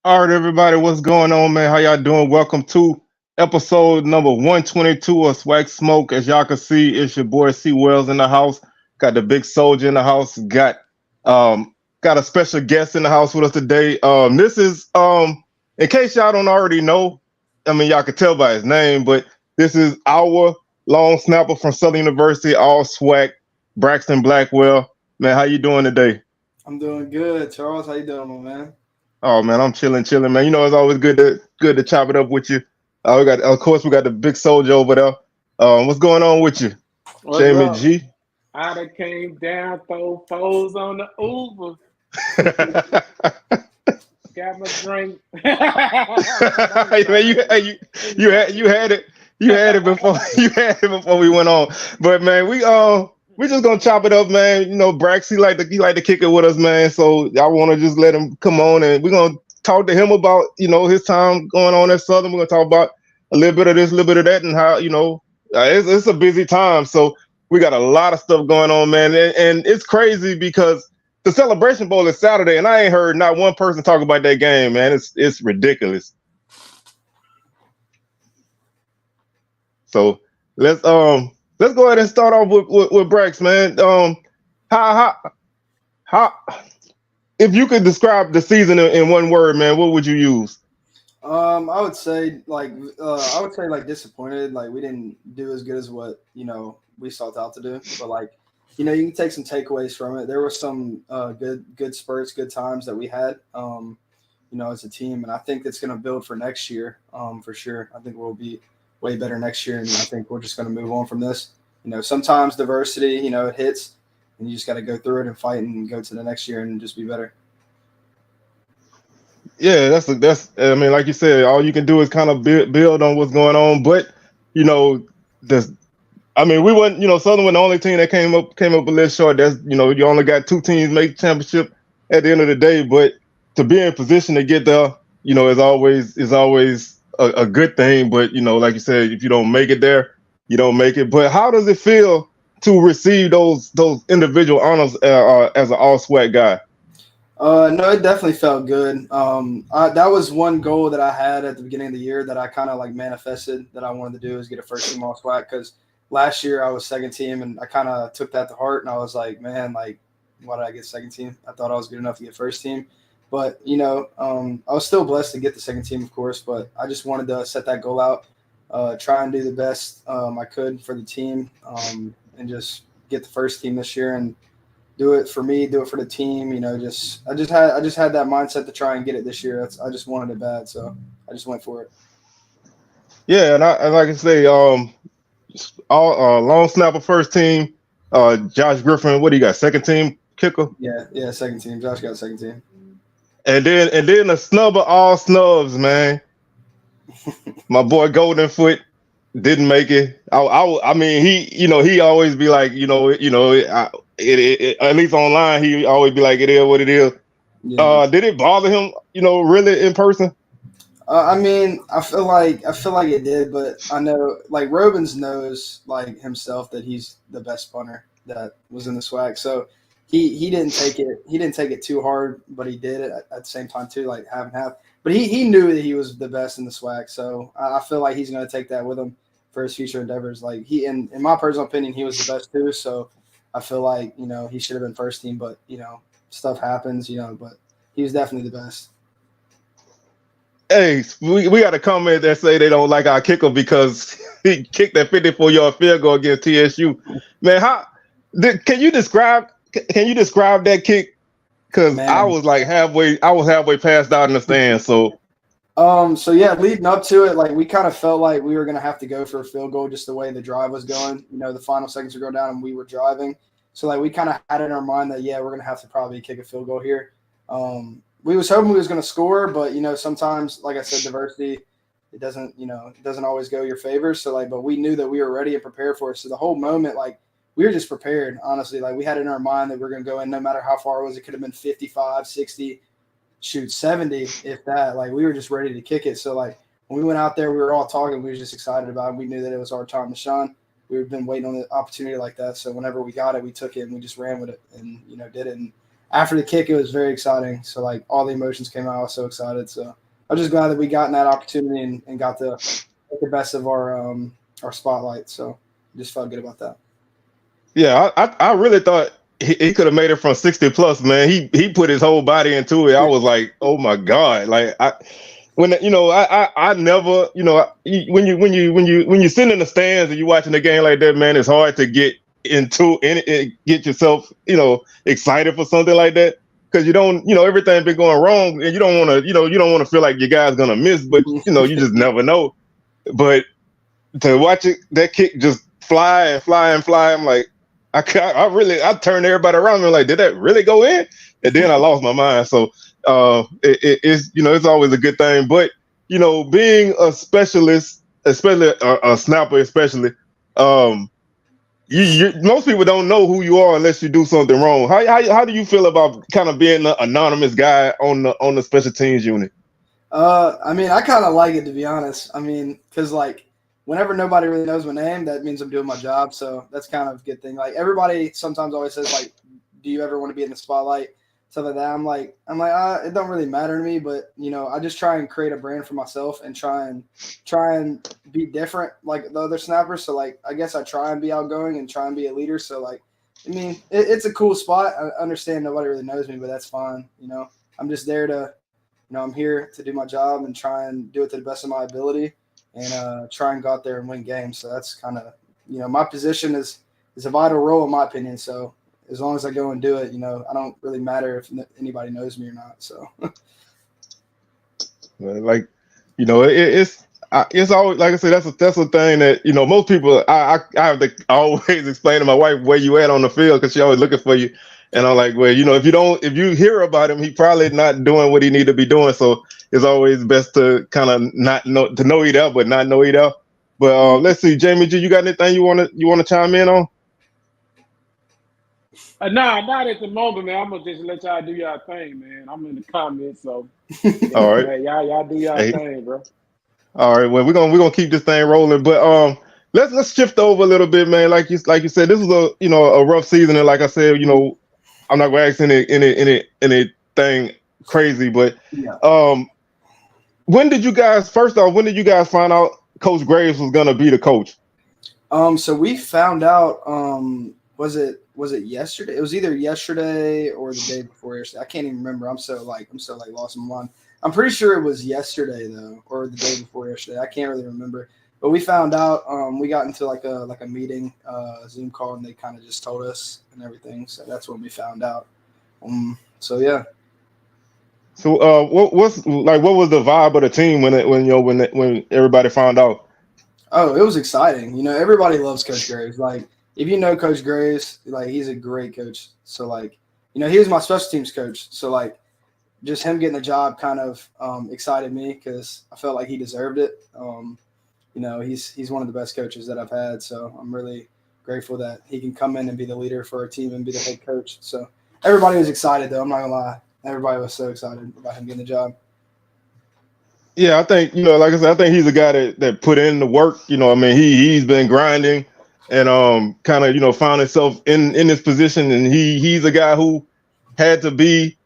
All right, everybody, what's going on, man? How y'all doing? Welcome to episode number 122 of SWAC Smoke. As y'all can see, it's your boy C Wells in the house. Got the big soldier in the house. Got a special guest in the house with us today. This is in case y'all don't already know, I mean y'all can tell by his name, but this is our long snapper from Southern University, all SWAC, Braxton Blackwell. Man, how you doing today? I'm doing good, Charles. How you doing, my man? Oh man, I'm chilling, man. You know it's always good to chop it up with you. Of course, we got the big soldier over there. What's going on with you, What's Jamie up? G? I done came down, throw foes on the Uber, got my drink. Man, you had it before you had it before we went on. But man, we just gonna chop it up, man. You know, Brax he like to kick it with us, man. So y'all want to just let him come on, and we're gonna talk to him about his time going on at Southern. We're gonna talk about a little bit of this, a little bit of that, and how it's a busy time. So we got a lot of stuff going on, man, and it's crazy because the Celebration Bowl is Saturday, and I ain't heard not one person talk about that game, man. It's ridiculous. So let's go ahead and start off with Brax, man. How how if you could describe the season in one word, man, what would you use? I would say like disappointed. Like we didn't do as good as what we sought out to do. But you can take some takeaways from it. There were some good spurts, good times that we had. As a team, and I think it's going to build for next year. For sure. I think we'll be way better next year, and I think we're just going to move on from this. Sometimes diversity, it hits, and you just got to go through it and fight and go to the next year and just be better. Yeah, that's. I mean, like you said, all you can do is kind of build on what's going on. But you know, the I mean, we went. Southern was the only team that came up a little short. That's you only got two teams make championship at the end of the day. But to be in position to get there, is always a good thing. But like you said, if you don't make it there, you don't make it. But how does it feel to receive those individual honors as an all SWAC guy? No, it definitely felt good. That was one goal that I had at the beginning of the year that I kind of like manifested that I wanted to do is get a first team all SWAC because last year I was second team and I kind of took that to heart and I was like, man, like, why did I get second team? I thought I was good enough to get first team. But, I was still blessed to get the second team, of course, but I just wanted to set that goal out, try and do the best I could for the team and just get the first team this year and do it for me, do it for the team. I just had that mindset to try and get it this year. I just wanted it bad, so I just went for it. Yeah, and like I say, all long snapper first team. Josh Griffin, what do you got? Second team kicker, Yeah, second team. Josh got second team. and then the snub of all snubs, man. My boy Golden Foot didn't make it. I mean, he always be like, at least online, he always be like, it is what it is. Yeah. Did it bother him, really in person? I mean, I feel like it did, but I know like Robins knows like himself that he's the best punter that was in the SWAC. So he didn't take it. He didn't take it too hard, but he did it at the same time too, like half and half. But he knew that he was the best in the SWAC. So I feel like he's going to take that with him for his future endeavors. Like in my personal opinion, he was the best too. So I feel like he should have been first team, but stuff happens, but he was definitely the best. Hey, we got a comment that say they don't like our kicker because he kicked that 54-yard field goal against TSU. Man, can you describe that kick? Because I Man. was like halfway passed out in the stand. So So yeah, leading up to it, like we kind of felt like we were gonna have to go for a field goal just the way the drive was going. The final seconds were going down and we were driving. So like we kind of had it in our mind that we're gonna have to probably kick a field goal here. We was hoping we was gonna score, but sometimes, like I said, diversity it doesn't always go your favor. So but we knew that we were ready and prepared for it. So the whole moment, like we were just prepared, honestly. Like we had it in our mind that we are gonna go in no matter how far it was. It could have been 55, 60. Shoot 70 if that. Like we were just ready to kick it. So like when we went out there, we were all talking. We were just excited about it. We knew that it was our time to shine. We've been waiting on the opportunity like that. So whenever we got it, we took it and we just ran with it and did it. And after the kick, it was very exciting. So like all the emotions came out. I was so excited. So I'm just glad that we got in that opportunity and got to make the best of our spotlight. So I just felt good about that. Yeah, I really thought he could have made it from 60 plus, man. He put his whole body into it. I was like, oh my God. Like I never, when you sit in the stands and you watching the game like that, man, it's hard to get into and get yourself, excited for something like that. Cause you don't, everything been going wrong and you don't want to, you don't want to feel like your guy's going to miss, but you just never know. But to watch that kick just fly and fly and fly, I'm like, I turned everybody around me like, did that really go in? And then I lost my mind. So it's it's always a good thing. But being a specialist, especially a snapper, especially, most people don't know who you are unless you do something wrong. How do you feel about kind of being an anonymous guy on the special teams unit? I mean, I kind of like it, to be honest. I mean, because like whenever nobody really knows my name, that means I'm doing my job. So that's kind of a good thing. Like everybody sometimes always says like, do you ever want to be in the spotlight? Stuff like that. I'm like, it don't really matter to me, but I just try and create a brand for myself and try and be different like the other snappers. So like, I guess I try and be outgoing and try and be a leader. So like, I mean, it's a cool spot. I understand nobody really knows me, but that's fine. I'm just there to, I'm here to do my job and try and do it to the best of my ability and try and go out there and win games. So that's kind of, my position is a vital role in my opinion. So as long as I go and do it, I don't really matter if anybody knows me or not. So, like, it's always, like I said, that's a thing that most people. I have to always explain to my wife where you at on the field because she always looking for you, and I'm like, well, if you hear about him, he probably not doing what he need to be doing. So it's always best to kind of not know to know he there, but not know he there. But let's see, Jamie G, you got anything you wanna chime in on? Nah, not at the moment, man. I'm gonna just let y'all do y'all thing, man. I'm in the comments, so All right, man, y'all do y'all thing, bro. All right, well, we're gonna keep this thing rolling, but let's shift over a little bit, man. Like you said, this was a rough season, and like I said, I'm not gonna ask anything crazy, but yeah. when did you guys find out Coach Graves was gonna be the coach? So we found out. Was it yesterday? It was either yesterday or the day before yesterday. I can't even remember. I'm so lost in my mind. I'm pretty sure it was yesterday though, or the day before yesterday. I can't really remember. But we found out. We got into like a meeting, Zoom call, and they kind of just told us and everything. So that's when we found out. So yeah. So what was the vibe of the team when everybody found out? Oh, it was exciting. Everybody loves Coach Graves. Like, if you know Coach Graves, like he's a great coach. So like, he was my special teams coach. So like, just him getting the job kind of excited me because I felt like he deserved it. He's one of the best coaches that I've had. So I'm really grateful that he can come in and be the leader for our team and be the head coach. So everybody was excited though. I'm not gonna lie. Everybody was so excited about him getting the job. Yeah, I think like I said, I think he's a guy that put in the work. I mean, he's been grinding and kind of found himself in this position, and he's a guy who had to be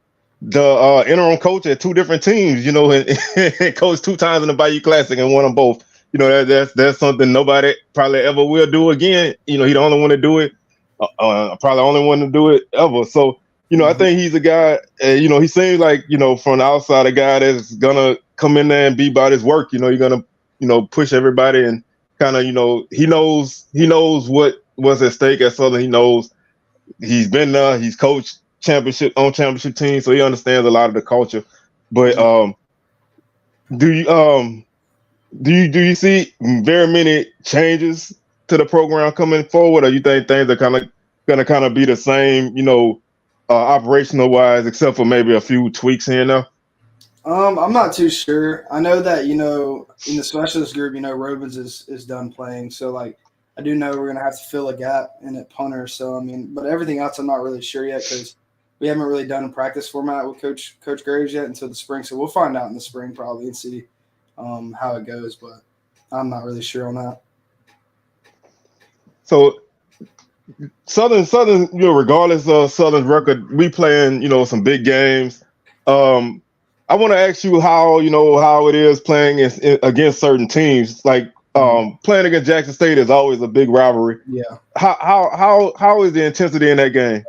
the interim coach at two different teams. And coached 2 times in the Bayou Classic and won them both. That's something nobody probably ever will do again. He the only one to do it. Probably the only one to do it ever. So. I think he's a guy, he seems like, from the outside, a guy that's going to come in there and be about his work. You're going to, push everybody and kind of, he knows what's at stake at Southern. He knows he's been there. He's coached championship teams, so he understands a lot of the culture. But do you see very many changes to the program coming forward, or you think things are going to be the same, operational wise, except for maybe a few tweaks here and there? I'm not too sure. I know that, in the specialist group, Robins is done playing. So like, I do know we're going to have to fill a gap in at punter. So, I mean, but everything else, I'm not really sure yet because we haven't really done a practice format with Coach Graves yet until the spring. So we'll find out in the spring probably and see how it goes. But I'm not really sure on that. So Southern, regardless of Southern's record, we playing, some big games. I want to ask you how it is playing against certain teams. Like playing against Jackson State is always a big rivalry. Yeah. How is the intensity in that game?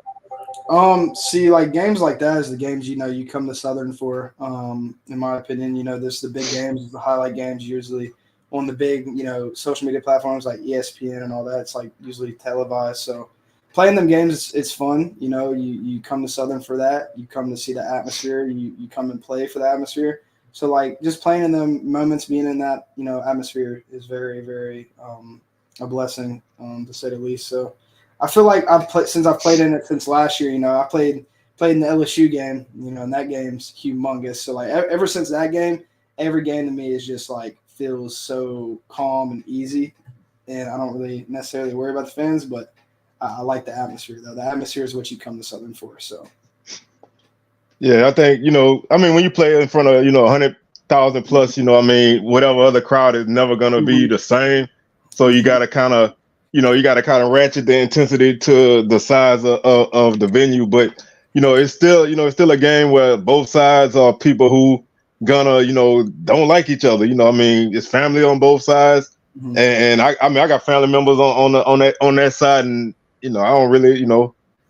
See, like games like that is the games you come to Southern for. In my opinion, there's the big games, the highlight games usually on the big, social media platforms like ESPN and all that. It's like usually televised. So playing them games, it's fun. You come to Southern for that. You come to see the atmosphere. You come and play for the atmosphere. So like just playing in them moments, being in that atmosphere is very, very a blessing to say the least. So I feel like I've played in it since last year. I played in the LSU game. And that game's humongous. So like ever since that game, every game to me is just like feels so calm and easy, and I don't really necessarily worry about the fans, but I like the atmosphere though. The atmosphere is what you come to Southern for. So yeah, I think when you play in front of 100,000 plus, whatever other crowd is never gonna be the same. So you gotta kind of ratchet the intensity to the size of the venue, but it's still a game where both sides are people who gonna don't like each other. It's family on both sides, and I got family members on that side, and I don't really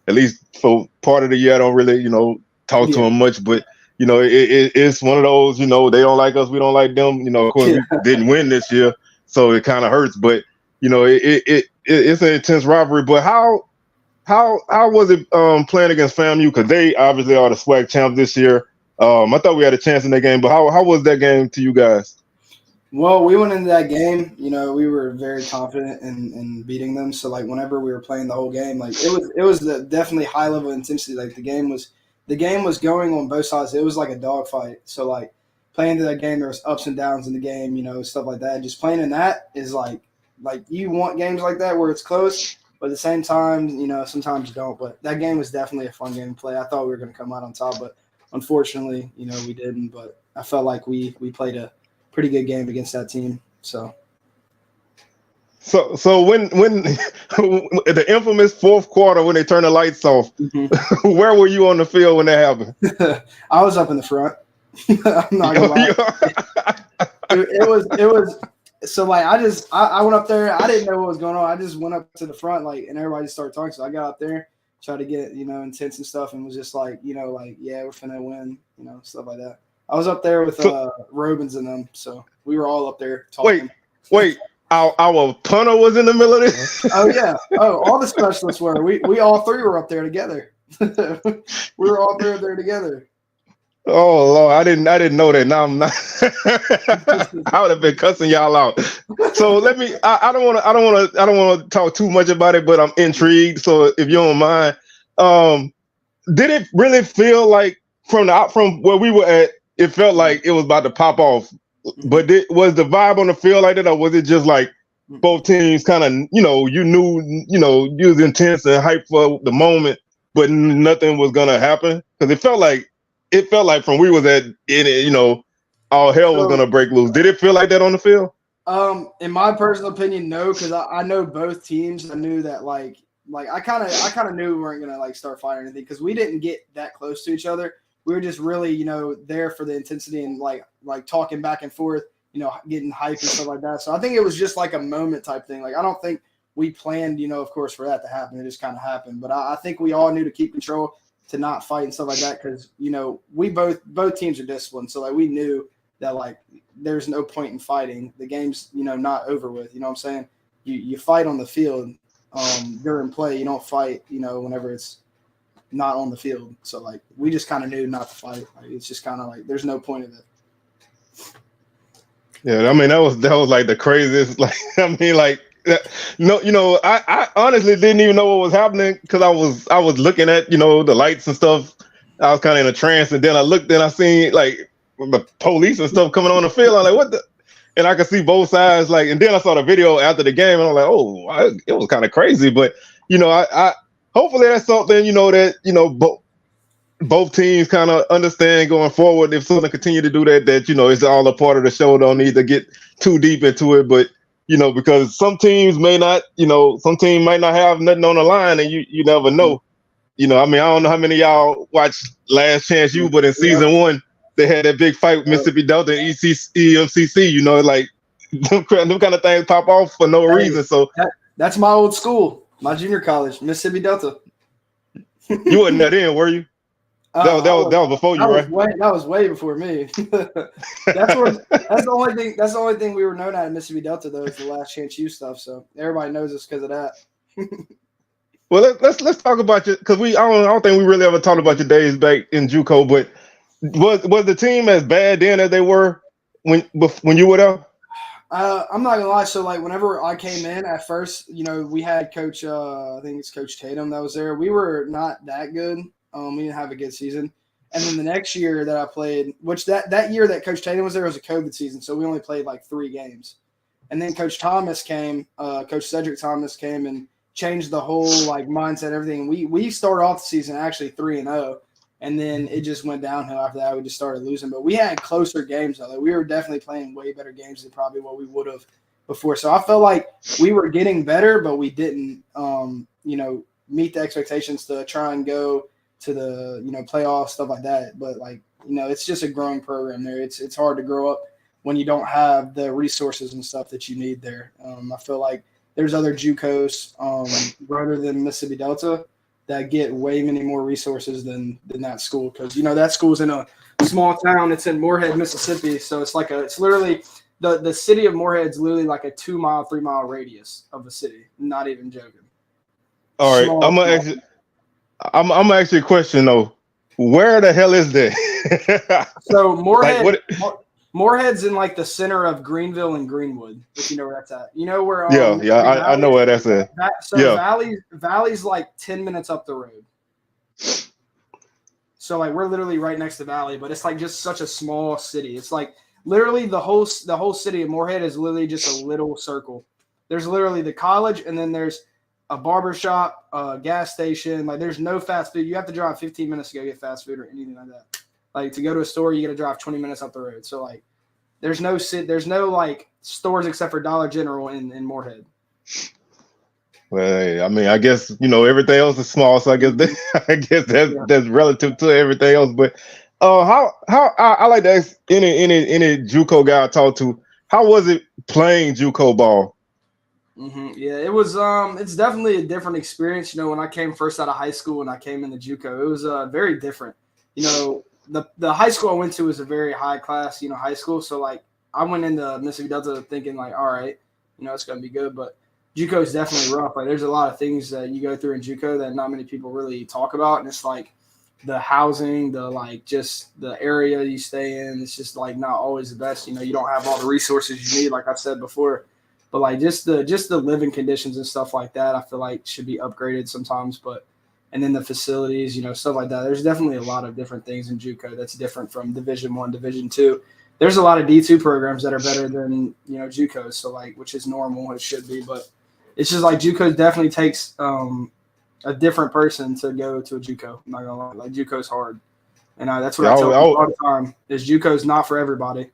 at least for part of the year I don't really talk to them much, but it's one of those they don't like us, we don't like them. Of course we didn't win this year, so it kind of hurts, but it's an intense rivalry. But how was it playing against FAMU, because they obviously are the SWAC champs this year? I thought we had a chance in that game, but how was that game to you guys? Well, we went into that game, we were very confident in beating them. So like whenever we were playing the whole game, like it was the definitely high level of intensity. Like the game was going on both sides. It was like a dogfight. So like playing into that game, there was ups and downs in the game, stuff like that. Just playing in that is like you want games like that where it's close, but at the same time, sometimes you don't. But that game was definitely a fun game to play. I thought we were going to come out on top, but unfortunately, we didn't. But I felt like we played a pretty good game against that team. So when the infamous fourth quarter when they turned the lights off, where were you on the field when that happened? I was up in the front. I'm not gonna lie. It was. So like I went up there. I didn't know what was going on. I just went up to the front and everybody just started talking. So I got up there, tried to get intense and stuff, and was just like yeah, we're finna win, stuff like that. I was up there with Robins and them, so we were all up there talking. Wait, our punter was in the middle of this? Oh yeah. Oh, all the specialists were. We all three were up there together. We were all there together. Oh Lord, I didn't know that. Now I'm not. I would have been cussing y'all out. So let me. I don't want to talk too much about it, but I'm intrigued. So if you don't mind, did it really feel like from where we were at? It felt like it was about to pop off. But was the vibe on the field like that, or was it just like both teams kind of you was intense and hyped for the moment, but nothing was gonna happen? Because it felt like from we was at in it, all hell was gonna break loose. Did it feel like that on the field? In my personal opinion, no, because I know both teams. I knew that like I kind of knew we weren't gonna start fighting or anything, because we didn't get that close to each other. We were just really there for the intensity and like talking back and forth, getting hype and stuff like that. So I think it was just like a moment type thing. Like I don't think we planned, of course, for that to happen. It just kind of happened. But I think we all knew to keep control, to not fight and stuff like that, because we both teams are disciplined, so we knew that there's no point in fighting. The game's not over with. You know what I'm saying? You fight on the field during play. You don't fight whenever it's not on the field. So we just kind of knew not to fight. It's just kind of there's no point in it. Yeah, that was like the craziest. No, I honestly didn't even know what was happening, because I was looking at the lights and stuff. I was kind of in a trance, and then I looked and I seen the police and stuff coming on the field. I'm like, what the? And I could see both sides. And then I saw the video after the game, and I'm like, oh, it was kind of crazy. But I hopefully that's something that both teams kind of understand going forward. If Southern continue to do that, it's all a part of the show. Don't need to get too deep into it, but because some teams may not, some team might not have nothing on the line, and you never know. I don't know how many of y'all watched Last Chance U, but in season 1, they had that big fight with Mississippi Delta and EMCC. Like them kind of things pop off for no reason. So that's my old school, my junior college, Mississippi Delta. You wasn't that in, were you? That was before you, right? That was way before me. That's the only thing we were known at Mississippi Delta, though, is the Last Chance U stuff. So everybody knows us because of that. Well, let's talk about you, because I don't think we really ever talked about your days back in JUCO. But was the team as bad then as they were when you were there? I'm not gonna lie. So like whenever I came in at first, we had Coach. I think it's Coach Tatum that was there. We were not that good. We didn't have a good season. And then the next year that I played, which that year that Coach Tatum was there was a COVID season, so we only played like 3 games. And then Coach Thomas came, Coach Cedric Thomas came and changed the whole like mindset, everything. We started off the season actually 3-0, and then it just went downhill after that. We just started losing, but we had closer games though. Like, we were definitely playing way better games than probably what we would have before. So I felt like we were getting better, but we didn't, meet the expectations to try and go to the playoffs, stuff like that. But like it's just a growing program there. It's hard to grow up when you don't have the resources and stuff that you need there. I feel like there's other JUCOs rather than Mississippi Delta that get way many more resources than that school, because that school's in a small town. It's in Morehead, Mississippi, so it's literally the city of Morehead's literally like a 2-mile, 3-mile radius of the city. Not even joking. All right, I'm gonna ask you a question though. Where the hell is that? So Morehead, Morehead's in like the center of Greenville and Greenwood, if you know where that's at. You know where? I know where that's at. Valley's like 10 minutes up the road. So like we're literally right next to Valley, but it's like just such a small city. It's like literally the whole city of Morehead is literally just a little circle. There's literally the college, and then there's a barber shop, a gas station. Like there's no fast food. You have to drive 15 minutes to go get fast food or anything like that. Like to go to a store, you got to drive 20 minutes up the road. So like there's no like stores except for Dollar General in Morehead. Well, I mean, I guess everything else is small, so I guess that's relative to everything else. But how I like to ask any JUCO guy I talk to, how was it playing JUCO ball? Mm-hmm. Yeah, it was. It's definitely a different experience. When I came first out of high school and I came into JUCO, it was very different. The high school I went to was a very high class, high school. So like I went into Mississippi Delta thinking like, all right, it's gonna be good. But JUCO is definitely rough. Like there's a lot of things that you go through in JUCO that not many people really talk about, and it's like the housing, the like just the area you stay in. It's just like not always the best. You don't have all the resources you need, like I said before. But like just the living conditions and stuff like that, I feel like should be upgraded sometimes. And then the facilities, stuff like that. There's definitely a lot of different things in JUCO that's different from Division I, Division II. There's a lot of D2 programs that are better than JUCOs, so like which is normal, it should be. But it's just like JUCO definitely takes a different person to go to a JUCO. I'm not gonna lie, like JUCO's hard, and that's what I tell people all the time: is JUCO's not for everybody.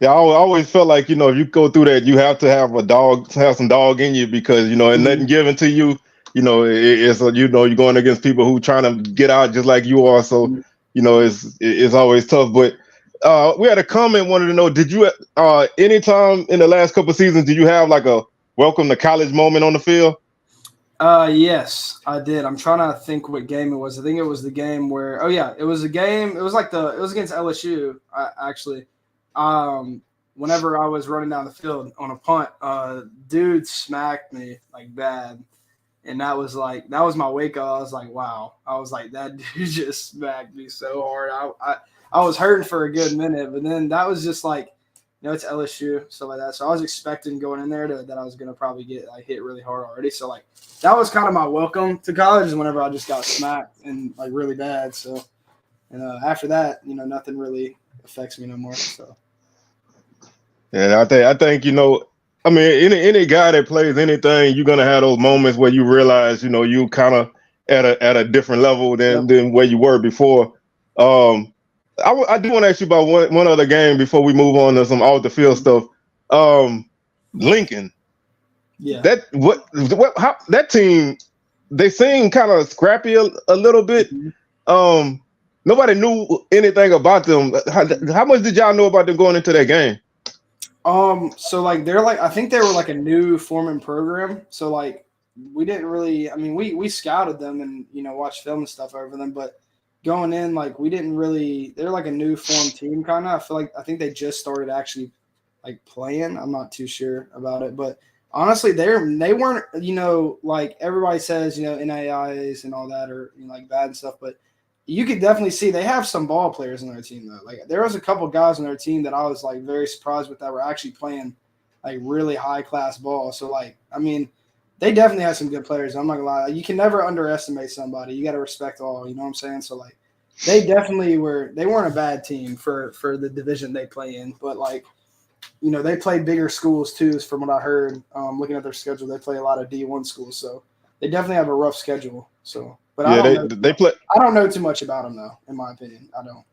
Yeah, I always felt like, if you go through that, you have to have some dog in you, because, and nothing given to you, it's you're going against people who trying to get out just like you are. So, it's always tough. But we had a comment, wanted to know, did you, anytime in the last couple of seasons, did you have like a welcome to college moment on the field? Yes, I did. I'm trying to think what game it was. I think it was the game where, it was a game. It was against LSU, actually. Whenever I was running down the field on a punt, dude smacked me like bad. And that was my wake up. I was like, wow. I was like, that dude just smacked me so hard. I was hurting for a good minute, but then that was just like, it's LSU, stuff like that. So I was expecting going in there that I was going to probably get like hit really hard already. So like, that was kind of my welcome to college, whenever I just got smacked and like really bad. So, and after that, nothing really affects me no more. So. Yeah, I think I mean, any guy that plays anything, you're gonna have those moments where you realize, you kind of at a different level than where you were before. I do want to ask you about one other game before we move on to some off the field stuff. Lincoln. Yeah. How that team, they seem kind of scrappy a little bit. Mm-hmm. Nobody knew anything about them. How much did y'all know about them going into that game? So like they're like I think they were like a new forming program. So like we didn't really we scouted them and watched film and stuff over them, but going in like we didn't really they're like a new formed team kind of. I think they just started actually like playing. I'm not too sure about it, but honestly they weren't like everybody says NAIs and all that are like bad and stuff, but you could definitely see they have some ball players on their team though. Like there was a couple guys on their team that I was like very surprised with that were actually playing like really high class ball. So like they definitely have some good players. I'm not gonna lie. You can never underestimate somebody. You got to respect all. You know what I'm saying? So like they definitely were. They weren't a bad team for the division they play in, but like they play bigger schools too. From what I heard, looking at their schedule, they play a lot of D1 schools. So they definitely have a rough schedule. So. But yeah, I don't know too much about them though. In my opinion, I don't.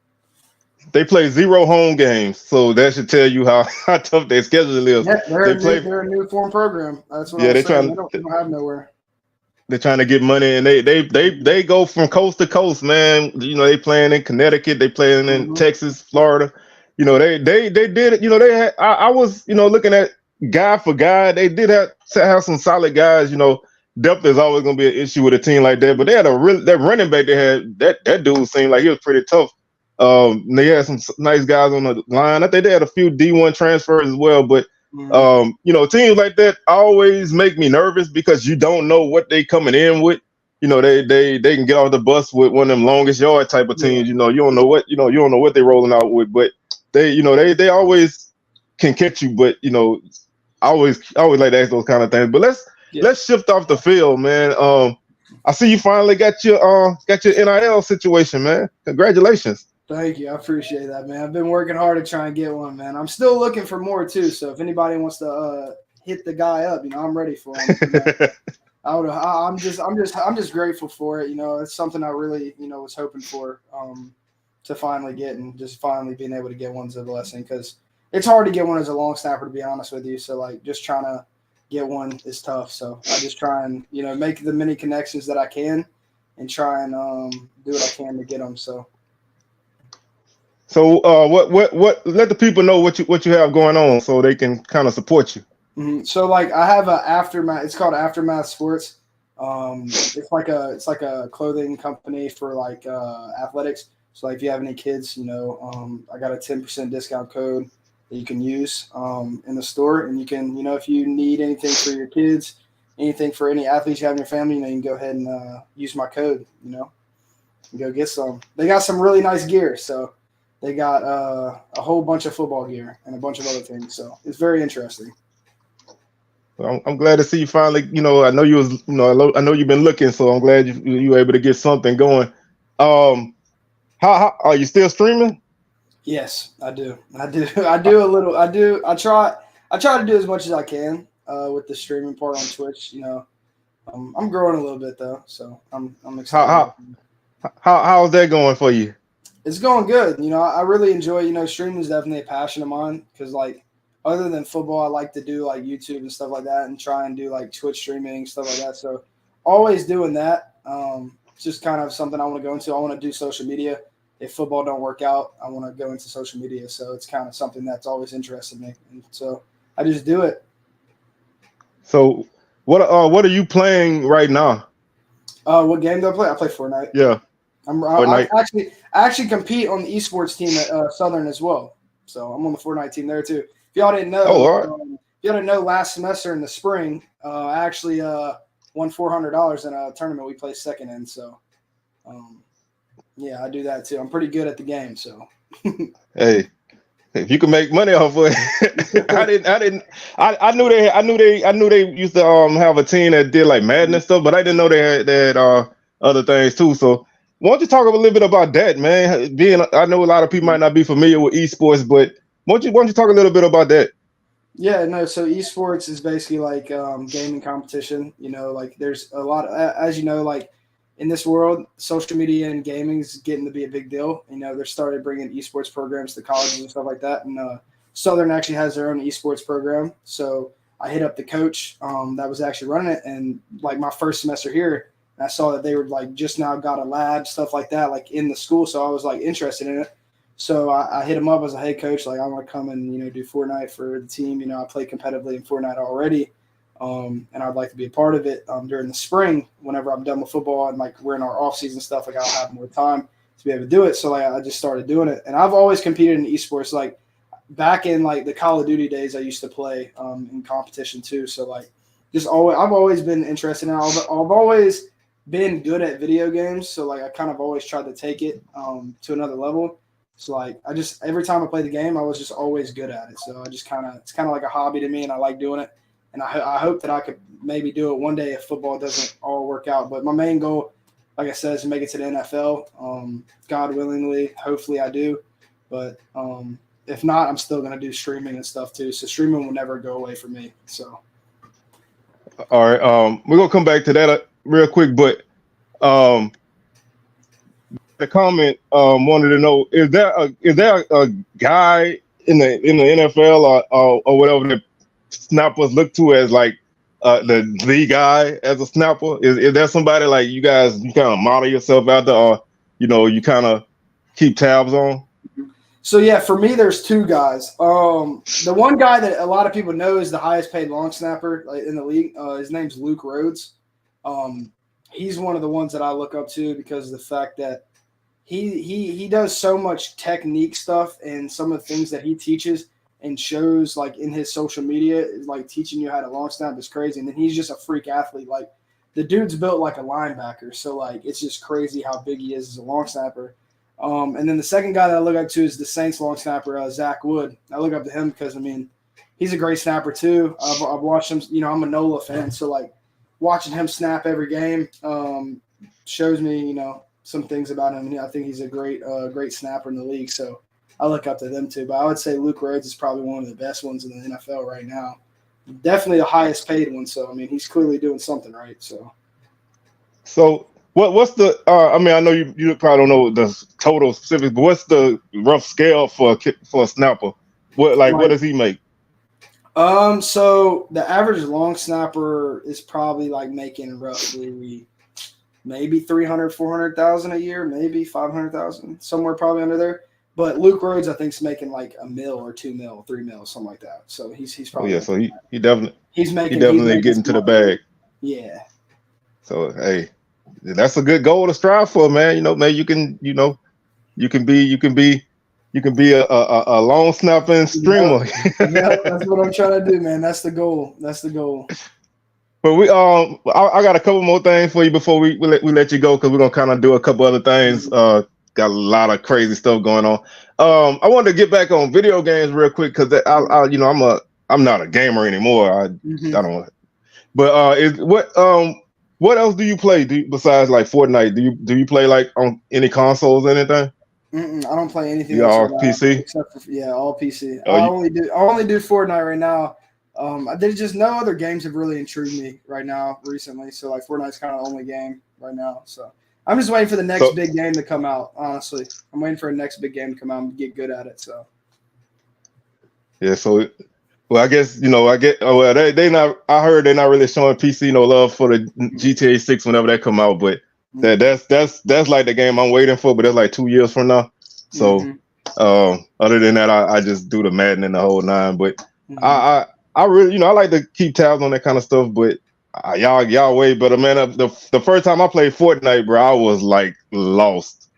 They play 0 home games, so that should tell you how tough their schedule is. Yeah, they're a new form program. That's what I'm saying. They don't have nowhere. They're trying to get money, and they go from coast to coast, man. They playing in Connecticut, they playing in Texas, Florida. They did it. They had. I was looking at guy for guy. They did have some solid guys. Depth is always going to be an issue with a team like that, but they had that running back they had. That dude seemed like he was pretty tough. They had some nice guys on the line. I think they had a few D1 transfers as well, but teams like that always make me nervous because you don't know what they coming in with. They can get off the bus with one of them longest yard type of teams. You don't know what you don't know what they're rolling out with, but they they always can catch you. But I always like to ask those kind of things. But let's shift off the field, man. I see you finally got your NIL situation, man. Congratulations. Thank you. I appreciate that, man. I've been working hard to try and get one, man. I'm still looking for more too. So if anybody wants to hit the guy up, I'm ready for him. I'm just grateful for it. It's something I really, was hoping for to finally get, and just finally being able to get one's a blessing because it's hard to get one as a long snapper, to be honest with you. So like just trying to get one is tough. So I just try and, make the many connections that I can and try and do what I can to get them. So what let the people know what you have going on so they can kind of support you. Mm-hmm. So like I have a Aftermath. It's called Aftermath Sports. It's like a clothing company for like athletics. So like if you have any kids, I got a 10% discount code that you can use in the store, and you can, if you need anything for your kids, anything for any athletes you have in your family, you can go ahead and use my code, and go get some. They got some really nice gear, so they got a whole bunch of football gear and a bunch of other things, so it's very interesting. Well, I'm glad to see you finally. I know you was, I know you've been looking, so I'm glad you were able to get something going. How are you still streaming? Yes, I do. I do a little. I try to do as much as I can with the streaming part on Twitch. I'm growing a little bit though, so I'm excited. How's that going for you? It's going good. I really enjoy. Streaming is definitely a passion of mine because like other than football, I like to do like YouTube and stuff like that, and try and do like Twitch streaming stuff like that. So always doing that. It's just kind of something I want to go into. I want to do social media. If football don't work out, I want to go into social media. So it's kind of something that's always interested me. And so I just do it. So what are you playing right now? What game do I play? I play Fortnite. Yeah. I actually compete on the esports team at Southern as well. So I'm on the Fortnite team there too. If y'all didn't know, last semester in the spring, I actually won $400 in a tournament we placed second in. So yeah, I do that too. I'm pretty good at the game, so. Hey, if you can make money off of it, I knew they used to have a team that did like Madden and stuff, but I didn't know they had other things too. So why don't you talk a little bit about that, man? I know a lot of people might not be familiar with esports, but why don't you talk a little bit about that? Yeah, no. So esports is basically like gaming competition. Like there's a lot of, as you know, like. In this world, social media and gaming is getting to be a big deal. They're started bringing esports programs to colleges and stuff like that. And Southern actually has their own esports program. So I hit up the coach that was actually running it, and like my first semester here, I saw that they were like just now got a lab, stuff like that, like in the school. So I was like interested in it. So I hit him up. I was like, hey, coach, like I want to come and, do Fortnite for the team. I play competitively in Fortnite already, and I'd like to be a part of it during the spring whenever I'm done with football and like we're in our off-season stuff. Like I'll have more time to be able to do it. So like I just started doing it. And I've always competed in esports. Like back in like the Call of Duty days, I used to play in competition too. So like I've always been interested in it. I've always been good at video games. So like I kind of always tried to take it to another level. So like every time I play the game, I was just always good at it. So it's kind of like a hobby to me, and I like doing it. And I hope that I could maybe do it one day if football doesn't all work out. But my main goal, like I said, is to make it to the NFL. God willingly, hopefully I do. But if not, I'm still going to do streaming and stuff too. So streaming will never go away from me. So. All right. We're going to come back to that real quick, but the comment wanted to know, is there a guy in the NFL or whatever that snappers look to as like the guy as a snapper? Is there somebody like you kind of model yourself out there, or you kind of keep tabs on? So yeah, for me, there's two guys. The one guy that a lot of people know is the highest paid long snapper in the league. His name's Luke Rhodes. He's one of the ones that I look up to because of the fact that he does so much technique stuff, and some of the things that he teaches and shows like in his social media is like teaching you how to long snap is crazy. And then he's just a freak athlete. Like the dude's built like a linebacker. So like, it's just crazy how big he is as a long snapper. And then the second guy that I look up to is the Saints long snapper, Zach Wood. I look up to him because, he's a great snapper too. I've watched him, I'm a NOLA fan. So like watching him snap every game shows me, some things about him. And I think he's a great snapper in the league. So I look up to them too. But I would say Luke Rhodes is probably one of the best ones in the NFL right now. Definitely the highest paid one. So, he's clearly doing something right. So what's the I know you probably don't know the total specifics, but what's the rough scale for a snapper? What does he make? So the average long snapper is probably like making roughly maybe 300, 400,000 a year, maybe 500,000, somewhere probably under there. But Luke Rhodes, I think, is making like $1 million or $2 million, $3 million, something like that. So he's probably so he definitely he's making getting to the bag. Yeah. So hey, that's a good goal to strive for, man. Maybe you can be a long snapping streamer. Yeah, that's what I'm trying to do, man. That's the goal. But we I got a couple more things for you before we let you go, because we're gonna kind of do a couple other things. Got a lot of crazy stuff going on. I wanted to get back on video games real quick because I'm not a gamer anymore. I don't. But what else do you play besides like Fortnite? Do you play like on any consoles or anything? I don't play anything. All PC? Except for, all PC. I only do Fortnite right now. There's just no other games have really intrigued me right now recently. So like Fortnite's kind of the only game right now. So I'm just waiting for the next big game to come out. Honestly, I'm waiting for a next big game to come out and get good at it. So yeah. So well, I guess they not. I heard they're not really showing PC no love for the GTA 6 whenever that come out, but that's like the game I'm waiting for. But that's like 2 years from now. So other than that, I just do the Madden and the whole nine. But I really, I like to keep tabs on that kind of stuff, but y'all way better, man. The first time I played Fortnite, bro, I was like lost.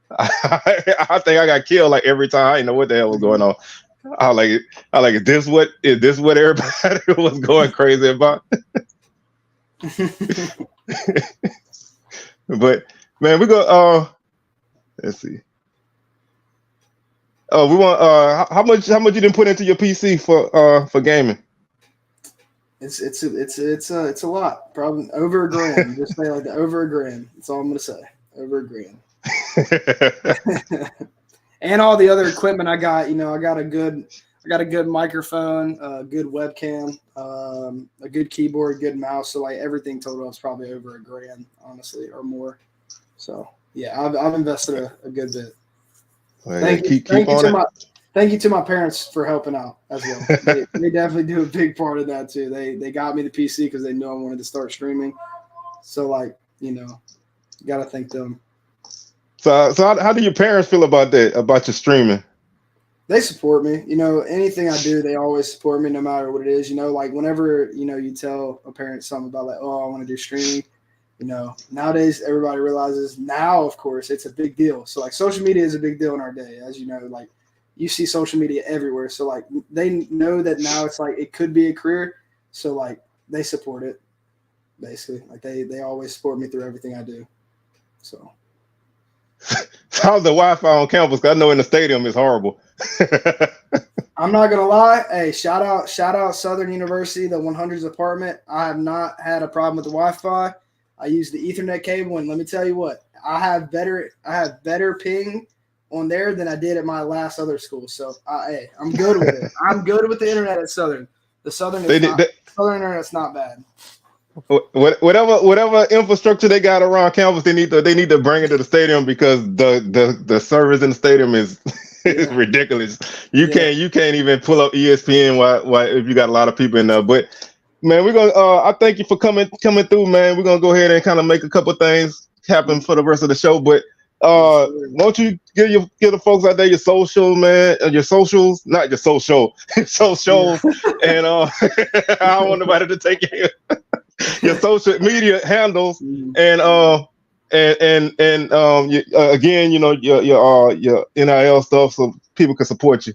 I think I got killed like every time. I didn't know what the hell was going on. I like it. Is this what everybody was going crazy about? But man, we go. Let's see. Oh, we want how much you didn't put into your PC for gaming? It's a lot. Probably over $1,000. Just say like over $1,000. That's all I'm gonna say. Over $1,000. And all the other equipment I got. I got a good microphone, a good webcam, a good keyboard, good mouse. So like everything total is probably over $1,000, honestly, or more. So yeah, I've invested a good bit. Well, thank you thank you to my parents for helping out as well. They definitely do a big part of that too. They got me the PC because they knew I wanted to start streaming. So like, gotta thank them. So how do your parents feel about that? About your streaming? They support me. Anything I do, they always support me no matter what it is. Like whenever, you tell a parent something about like, oh, I want to do streaming, nowadays everybody realizes now, of course, it's a big deal. So like social media is a big deal in our day, as you know, like you see social media everywhere. So like they know that now it's like it could be a career. So like they support it basically. Like they always support me through everything I do. So how's the Wi-Fi on campus? 'Cause I know in the stadium it's horrible. I'm not gonna lie. Hey, shout out Southern University, the 100s apartment. I have not had a problem with the Wi-Fi. I use the Ethernet cable, and let me tell you what, I have better ping on there than I did at my last other school. So, hey, I'm good with it. I'm good with the internet at Southern. The Southern Southern internet's not bad. Whatever infrastructure they got around campus, they need to bring it to the stadium because the service in the stadium is is ridiculous. You can't even pull up ESPN why if you got a lot of people in there. But man, we're gonna I thank you for coming through, man. We're gonna go ahead and kind of make a couple things happen for the rest of the show. But won't you give the folks out there your social, man, your socials, not your social, socials, and I don't want nobody to take your social media handles and again, your NIL stuff so people can support you.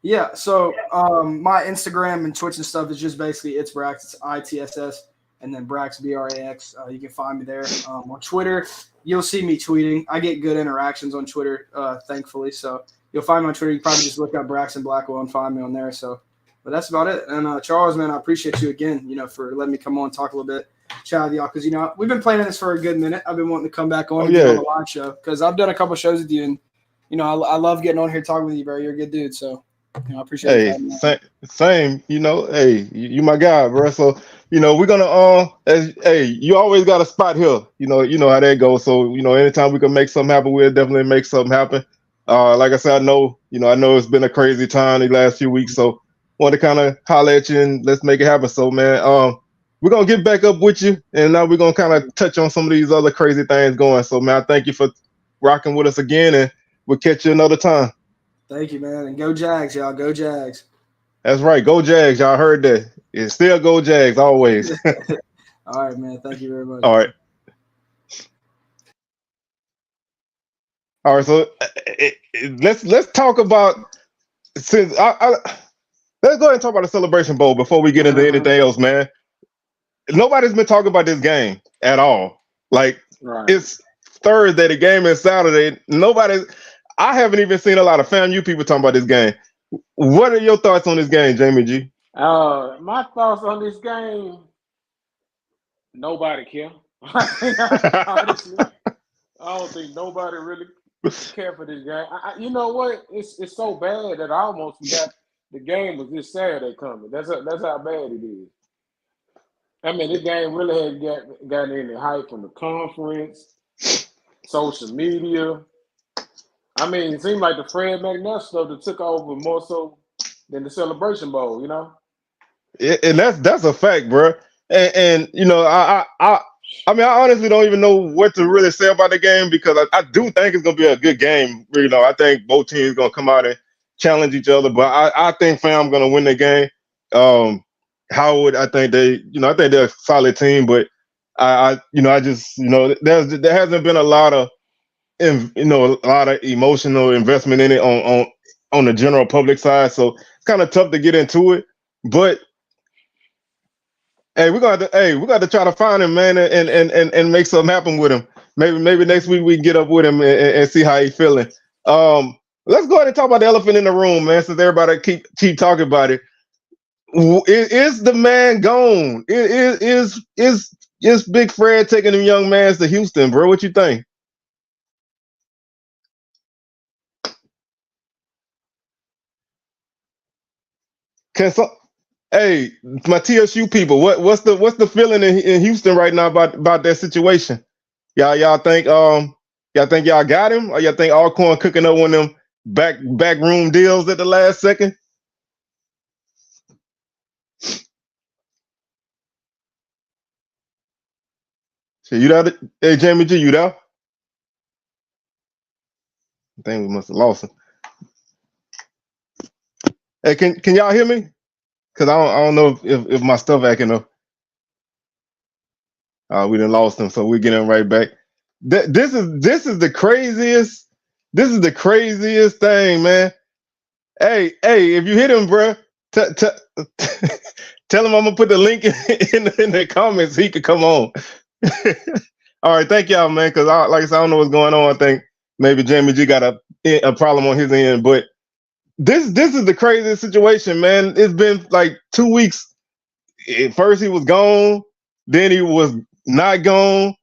Yeah, so my Instagram and Twitch and stuff is just basically it's Brax, it's ITSS, and then Brax BRAX. You can find me there. On Twitter, you'll see me tweeting. I get good interactions on Twitter, thankfully. So you'll find me on Twitter. You probably just look up Brax and Blackwell and find me on there. So, but that's about it. And Charles, man, I appreciate you again, for letting me come on and talk a little bit, chat with y'all, because we've been planning this for a good minute. I've been wanting to come back on and get on the live show because I've done a couple shows with you, and I love getting on here talking with you, bro. You're a good dude, so. I appreciate it. Same. Hey, you my guy, bro. So, we're gonna you always got a spot here. You know how that goes. So, anytime we can make something happen, we'll definitely make something happen. Like I said, I know it's been a crazy time the last few weeks. So want to kind of holler at you and let's make it happen. So, man, we're gonna get back up with you, and now we're gonna kind of touch on some of these other crazy things going. So, man, I thank you for rocking with us again, and we'll catch you another time. Thank you, man. And go Jags, y'all. Go Jags. That's right. Go Jags. Y'all heard that. It's still go Jags always. All right, man. Thank you very much. All right. All right. So let's talk about let's go ahead and talk about the Celebration Bowl before we get into anything else, man. Nobody's been talking about this game at all. Like It's Thursday. The game is Saturday. I haven't even seen a lot of FAMU people talking about this game. What are your thoughts on this game, Jamie G? My thoughts on this game, nobody care. Honestly, I don't think nobody really care for this game. You know what? It's so bad that I almost forgot the game was this Saturday coming. That's how bad it is. I mean, this game really had gotten any hype from the conference, social media. I mean, it seemed like the Fred McNutt stuff that took over more so than the Celebration Bowl, And that's a fact, bro. And I mean, I honestly don't even know what to really say about the game because I do think it's gonna be a good game. I think both teams gonna come out and challenge each other, but I think FAM gonna win the game. Howard, I think they're a solid team, but I just there hasn't been a lot of emotional investment in it on the general public side, so it's kind of tough to get into it. But hey, we're gonna have to try to find him, man, and make something happen with him. Maybe next week we can get up with him and see how he's feeling. Let's go ahead and talk about the elephant in the room, man. Since everybody keep talking about it, is the man gone? Is Big Fred taking them young mans to Houston, bro? What you think? Hey, my TSU people, what's the feeling in Houston right now about that situation? Y'all think y'all got him, or y'all think Alcorn cooking up one of them backroom deals at the last second. So you there? Hey, Jamie G, you there? I think we must have lost him. Hey, can y'all hear me? Cause I don't know if my stuff acting up. We done lost him, so we're getting right back. This is the craziest. This is the craziest thing, man. Hey, if you hit him, bro, tell him I'm gonna put the link in the comments so he could come on. All right, thank y'all, man. Cause like I said, I don't know what's going on. I think maybe Jamie G got a problem on his end, but this is the craziest situation, man. It's been like 2 weeks. At first he was gone, then he was not gone,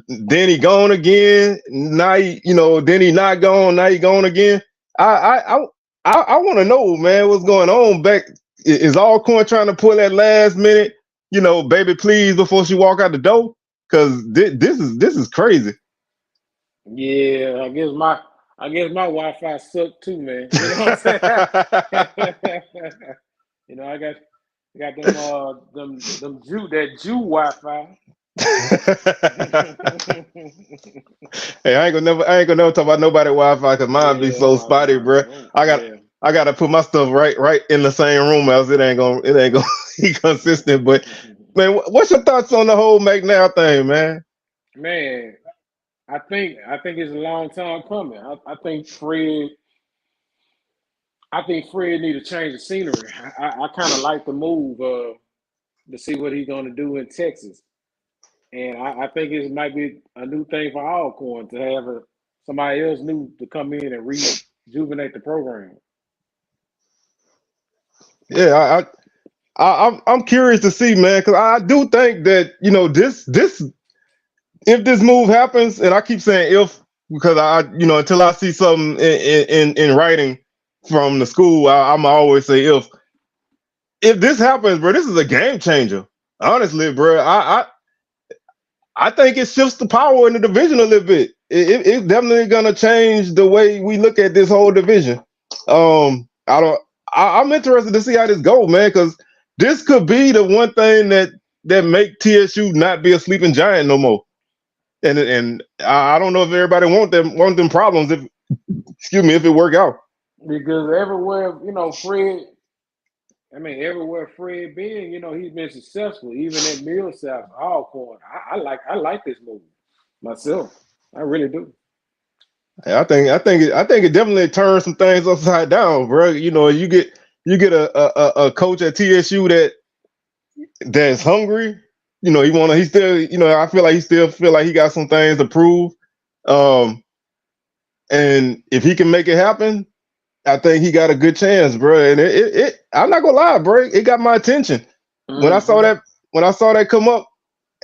then he gone again. Now then he not gone. Now he gone again. I want to know, man, what's going on back. Is Alcorn trying to pull that last minute, baby, please, before she walk out the door? Because this is crazy. Yeah, I guess my Wi-Fi sucked too, man. You know what I'm saying? I got them Jew Wi-Fi. Hey, I ain't gonna never talk about nobody Wi-Fi because mine be so spotty, bro. I gotta put my stuff right in the same room, else it ain't gonna be consistent. But man, what's your thoughts on the whole McNair thing, man? Man, I think it's a long time coming. I think Fred need to change the scenery. I kind of like the move to see what he's gonna do in Texas. And I think it might be a new thing for Alcorn to have somebody else new to come in and rejuvenate the program. Yeah, I'm curious to see, man, because I do think that this if this move happens, and I keep saying if because until I see something in writing from the school, I'm always say if this happens, bro, this is a game changer. Honestly, bro, I think it shifts the power in the division a little bit. It's definitely gonna change the way we look at this whole division. I'm interested to see how this goes, man, because this could be the one thing that make TSU not be a sleeping giant no more. And I don't know if everybody want them problems if it work out. Because everywhere Fred been, he's been successful, even at Millsap, Alcorn. I like this move myself. I really do. I think it definitely turns some things upside down, bro. You get a coach at TSU that's hungry. I feel like he still feel like he got some things to prove. And if he can make it happen, I think he got a good chance, bro. And I'm not gonna lie, bro. It got my attention when I saw that come up.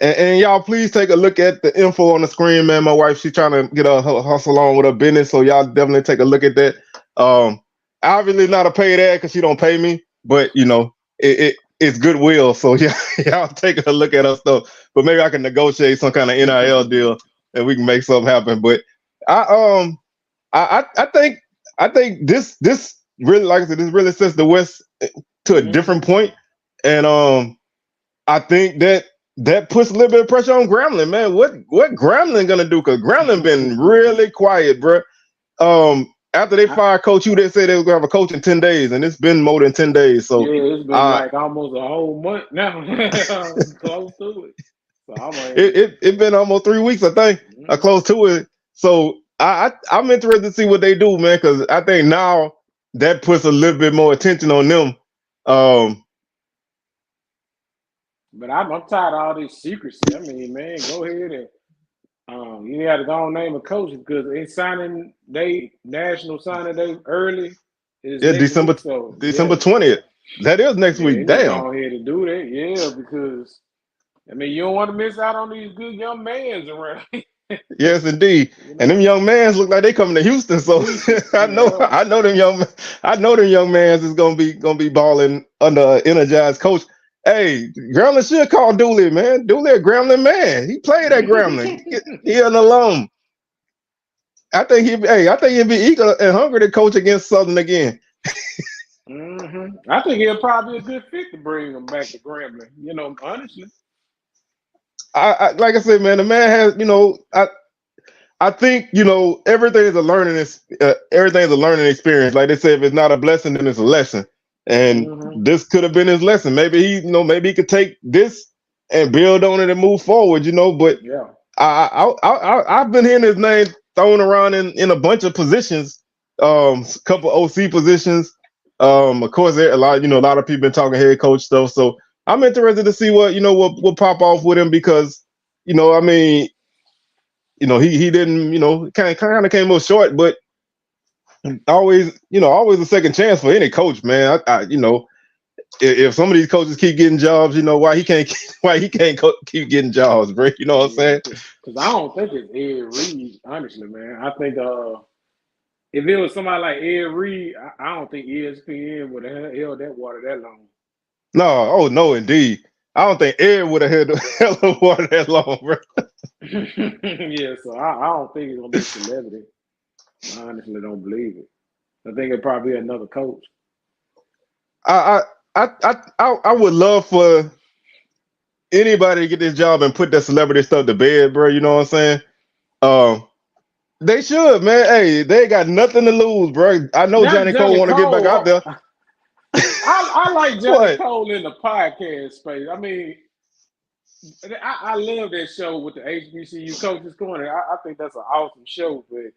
And y'all, please take a look at the info on the screen, man. My wife, she's trying to get her hustle on with her business, so y'all definitely take a look at that. Obviously not a paid ad because she don't pay me, but it's goodwill. So yeah, y'all take a look at her stuff. But maybe I can negotiate some kind of NIL deal and we can make something happen. But I think this really, like I said, this really sets the West to a different point. And I think that puts a little bit of pressure on Grambling, man. What Grambling gonna do? Because Grambling been really quiet, bro. After they fired Coach Hugh, they said they were gonna have a coach in 10 days, and it's been more than 10 days. So yeah, it's been like almost a whole month now. Close to it. So it's been almost 3 weeks, I think, close to it. So I'm interested to see what they do, man, because I think now that puts a little bit more attention on them. But I'm tired of all this secrecy. I mean, man, go ahead and you got to go and name a coach because national signing day early. December 20th. That is next week. Damn. Go ahead and do that, yeah, because I mean you don't want to miss out on these good young mans around. Yes, indeed. And them young mans look like they coming to Houston, so I know them young mans is gonna be balling under an energized coach. Hey, Grambling should call Dooley, man. Dooley a Grambling man. He played at Grambling. He an alum. I think he'd be eager and hungry to coach against Southern again. I think he'll probably be a good fit to bring him back to Grambling. You know, honestly. I like I said, man, the man has, I think, everything is a learning experience. Like they say, if it's not a blessing, then it's a lesson. And this could have been his lesson. Maybe he could take this and build on it and move forward, But yeah, I've been hearing his name thrown around in a bunch of positions, couple OC positions. Of course, a lot of people been talking head coach stuff. So I'm interested to see what pop off with him because, he didn't, kind of came a little short, but always a second chance for any coach, man. If some of these coaches keep getting jobs, why he can't keep getting jobs, bro? You know what I'm saying? Because I don't think it's Ed Reed, honestly, man. I think if it was somebody like Ed Reed, I don't think ESPN would have held that water that long. No, indeed. I don't think Ed would have held the hell of water that long, bro. Yeah, so I don't think it's gonna be a celebrity. I honestly don't believe it. I think it'd probably be another coach. I would love for anybody to get this job and put that celebrity stuff to bed, bro. You know what I'm saying? They should, man. Hey, they got nothing to lose, bro. I know Johnny Cole want to get back out there. I like Johnny Cole in the podcast space. I mean, I love that show with the HBCU Coaches Corner. I think that's an awesome show, but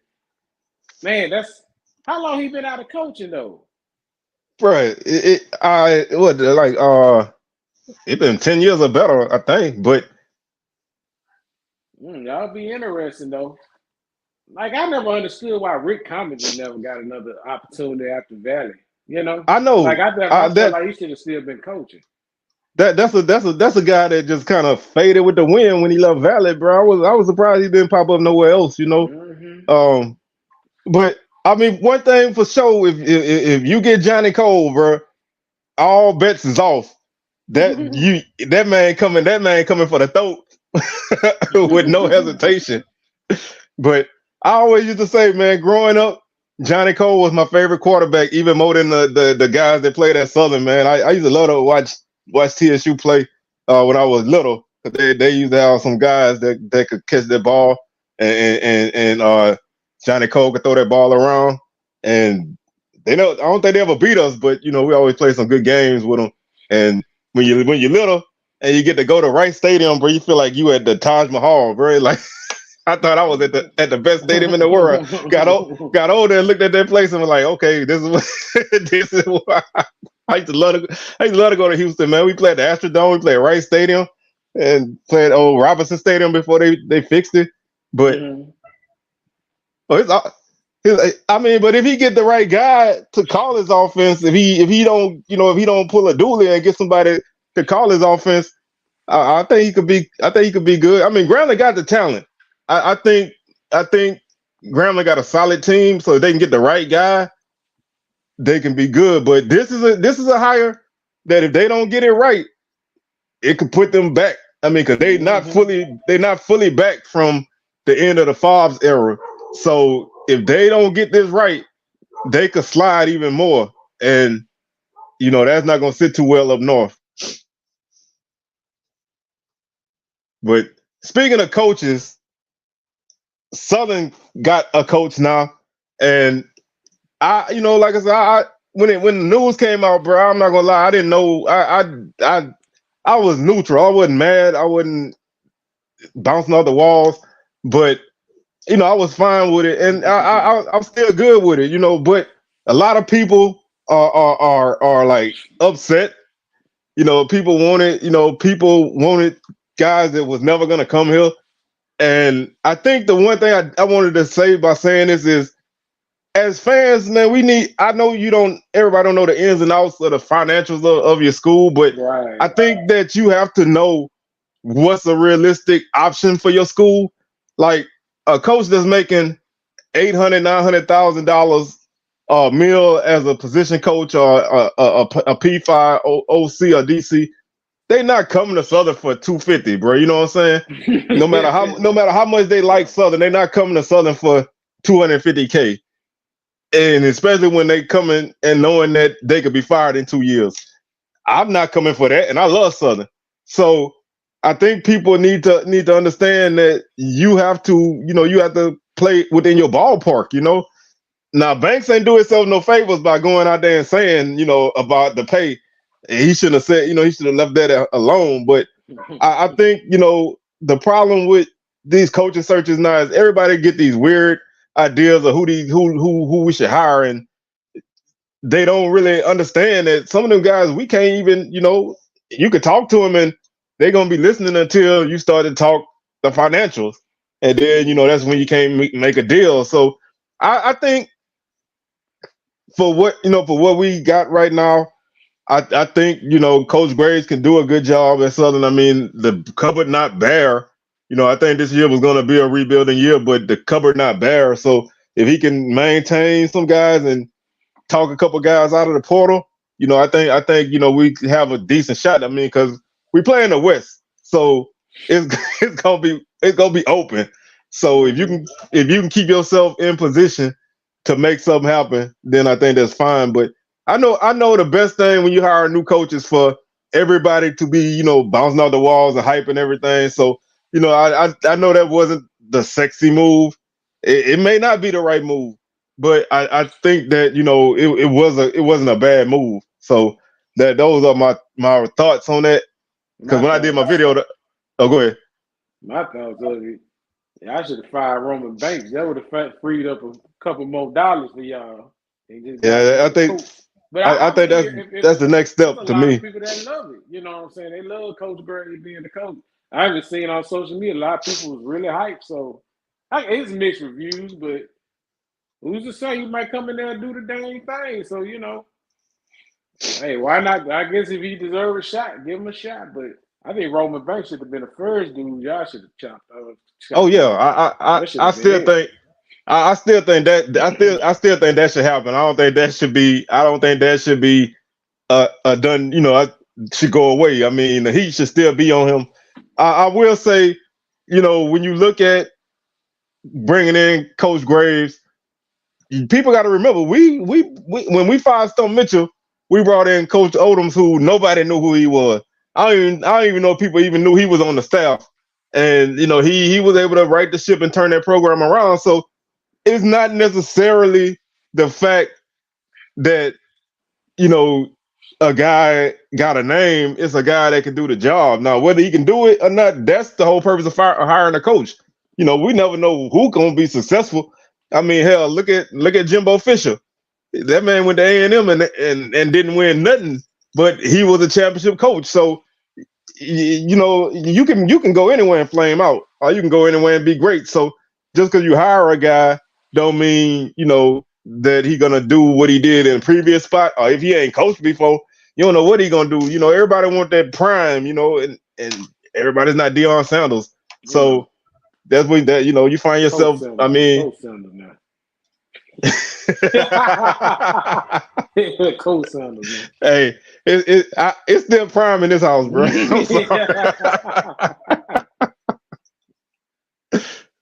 man, that's how long he been out of coaching though. Right. It's been 10 years or better, I think. But that'll be interesting though. Like I never understood why Rick Commington never got another opportunity after Valley. I know. Like I feel like he should have still been coaching. That's a guy that just kind of faded with the wind when he left Valley, bro. I was surprised he didn't pop up nowhere else, But I mean, one thing for sure, if you get Johnny Cole, bro, all bets is off. That man coming for the throat with no hesitation. But I always used to say, man, growing up, Johnny Cole was my favorite quarterback, even more than the guys that played at Southern, man. I used to love to watch TSU play when I was little. They used to have some guys that could catch the ball and Johnny Cole could throw that ball around. And I don't think they ever beat us, but we always play some good games with them. And when you're little and you get to go to Rice Stadium, bro, you feel like you at the Taj Mahal, bro. Like I thought I was at the best stadium in the world. Got older and looked at that place and was like, okay, this is what I used to love to go to Houston, man. We played the Astrodome, we played Rice Stadium, and played old Robinson Stadium before they fixed it. But but if he get the right guy to call his offense, if he don't pull a dually and get somebody to call his offense, I think he could be good. I mean, Grambling got the talent. I think Grambling got a solid team, so if they can get the right guy, they can be good. But this is a hire that if they don't get it right, it could put them back. I mean, because they're not fully back from the end of the Fobbs era. So if they don't get this right, they could slide even more, and that's not going to sit too well up north. But speaking of coaches, Southern got a coach now, and like I said, when the news came out, bro, I'm not gonna lie, I didn't know. I was neutral. I wasn't mad. I wasn't bouncing off the walls, but I was fine with it, and I'm still good with it, But a lot of people are like upset. People wanted guys that was never gonna come here. And I think the one thing I wanted to say by saying this is, as fans, man, I know everybody don't know the ins and outs of the financials of your school, but right. I think that you have to know what's a realistic option for your school. Like a coach that's making $800,000, $900,000 meal as a position coach or a P5 OC or DC, they not coming to Southern for $250, bro. You know what I'm saying? No matter how much they like Southern, they're not coming to Southern for $250K, and especially when they come in and knowing that they could be fired in 2 years. I'm not coming for that, and I love Southern. So I think people need to understand that you have to play within your ballpark. Now Banks ain't do himself no favors by going out there and saying about the pay. He shouldn't have said, he should have left that alone. But I think the problem with these coaching searches now is everybody get these weird ideas of who we should hire, and they don't really understand that some of them guys we can't even, you could talk to them and they're gonna be listening until you start to talk the financials, and then that's when you can't make a deal. So I think for what we got right now, I think Coach Graves can do a good job at Southern. I mean, the cupboard not bare. I think this year was going to be a rebuilding year, but the cupboard not bare. So if he can maintain some guys and talk a couple guys out of the portal, I think we have a decent shot. I mean, because we play in the West, so it's gonna be open. So if you can keep yourself in position to make something happen, then I think that's fine. But I know the best thing when you hire a new coach is for everybody to be bouncing off the walls and hyping everything. So I know that wasn't the sexy move. It may not be the right move, but I think that it wasn't a bad move. So those are my thoughts on that. Because when I did my video, go ahead. My thoughts of it, I should have fired Roman Banks. That would have freed up a couple more dollars for y'all. Yeah, I think. But I think that's the next step to me. People that love it, you know what I'm saying? They love Coach Graves being the coach. I haven't seen on social media a lot of people was really hyped. So it's mixed reviews, but who's to say you might come in there and do the dang thing? So hey, why not? I guess if he deserves a shot, give him a shot. But I think Roman Banks should have been the first dude y'all should have chopped. Oh yeah, I still think that should happen. I don't think that should be done. Should go away. I mean, the heat should still be on him. I will say, when you look at bringing in Coach Graves, people got to remember we when we fired Stone Mitchell, we brought in Coach Odoms, who nobody knew who he was. I don't even know if people even knew he was on the staff, and he was able to right the ship and turn that program around. So it's not necessarily the fact that a guy got a name. It's a guy that can do the job. Now, whether he can do it or not, that's the whole purpose of hiring a coach. We never know who's gonna be successful. I mean, hell, look at Jimbo Fisher. That man went to A&M and didn't win nothing, but he was a championship coach. So you can go anywhere and flame out, or you can go anywhere and be great. So just because you hire a guy don't mean that he gonna do what he did in a previous spot, or if he ain't coached before, you don't know what he gonna do. Everybody want that prime, and everybody's not Deion Sanders. So that's when you find yourself. I mean, Coach Sanders, man. Hey, it's still prime in this house, bro.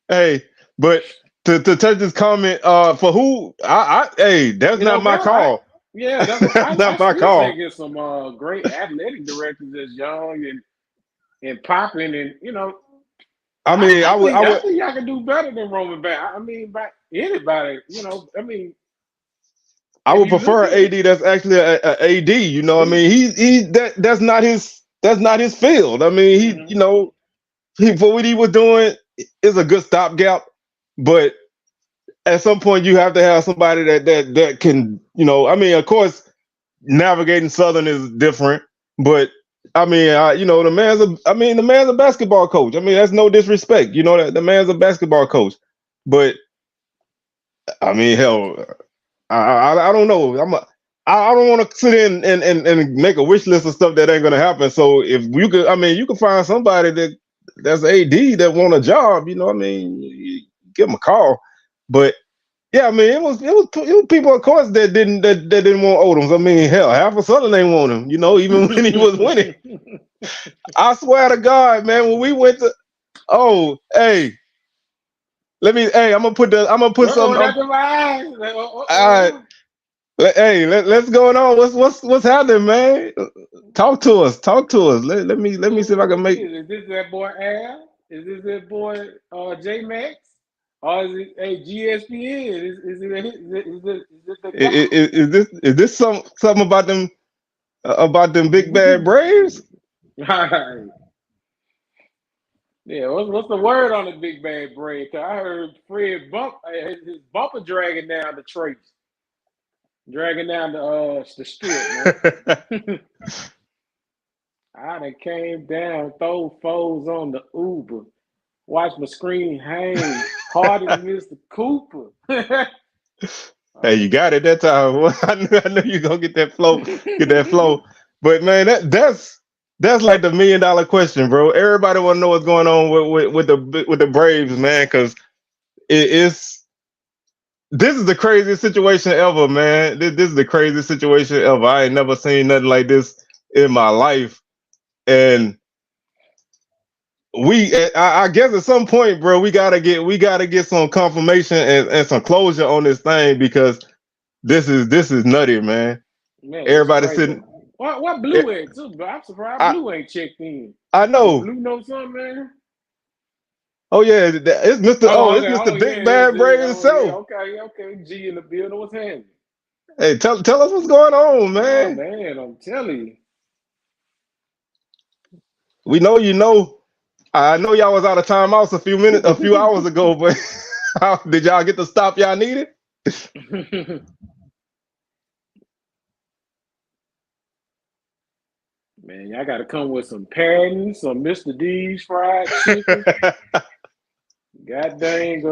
Hey, but to touch this comment, for who that's not my call. That's not my call. Get some great athletic directors that's young and popping, and I mean, I think y'all can do better than Roman Banks. I mean, by anybody, I mean, I would prefer an AD that's actually a AD. I mean, that's not his field. I mean, he for what he was doing is a good stopgap, but at some point you have to have somebody that can, I mean, of course, navigating Southern is different, but I mean, the man's a basketball coach. I mean, that's no disrespect. That the man's a basketball coach, but I mean, hell, I don't know. I don't want to sit in and make a wish list of stuff that ain't gonna happen. So if you could, I mean, you can find somebody that's AD that want a job. I mean, you give them a call. But yeah, I mean, it was people, of course, that didn't want Odoms. I mean, hell, half of Southern ain't want him. Even when he was winning. I swear to God, man, when we went to, I'm gonna put some. All right. Hey, let's going on. What's happening, man? Talk to us. Let me see if I can make. Is this that boy Al? Is this that boy J Max? Or is it GSPN? Is this something about them big bad Braves? Yeah, what's the word on the big bad Brave? Cause I heard Fred his bumper dragging down the trace. Dragging down the strip, man. I done came down, throw foes on the Uber, watch my screen hang, hard as Mr. Cooper. Hey, you got it that time. I knew you gonna get that flow. But man, that's like the $1 million question, bro. Everybody want to know what's going on with the Braves, man, because this is the craziest situation ever, man. This is the craziest situation ever. I ain't never seen nothing like this in my life. And I guess at some point, bro, we gotta get some confirmation and some closure on this thing, because this is nutty, man. Everybody sitting. What Blue at too, bro? I'm surprised Blue ain't checked in. I know. Blue know something, man. Oh yeah, it's Mr. Big Bad Brave himself. Yeah, okay. G in the building. What's happening? Hey, tell us what's going on, man. Oh, man, I'm telling you. We know you know. I know y'all was out of timeouts a few hours ago, but did y'all get the stop y'all needed? Man, y'all got to come with some patties, some Mr. D's fried chicken. God dang,